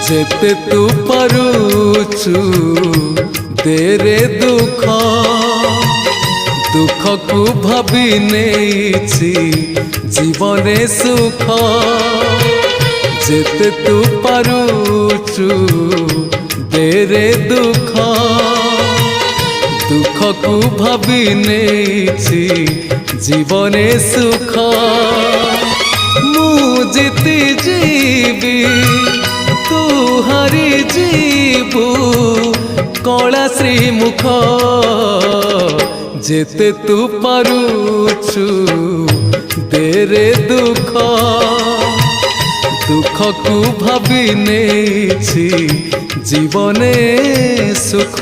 जेते तू पारुचु तेरे दुख दुख को भाभी नेछि जीवने सुख जेते तू पारुचु तेरे दुख दुख को भाभी नेछि जीवने सुख मु जीती जीवी तू हारी जीवु कला श्रीमुख जेते तू पारुचु तेरे दुख दुख को भाभी नेछि जीवने सुख।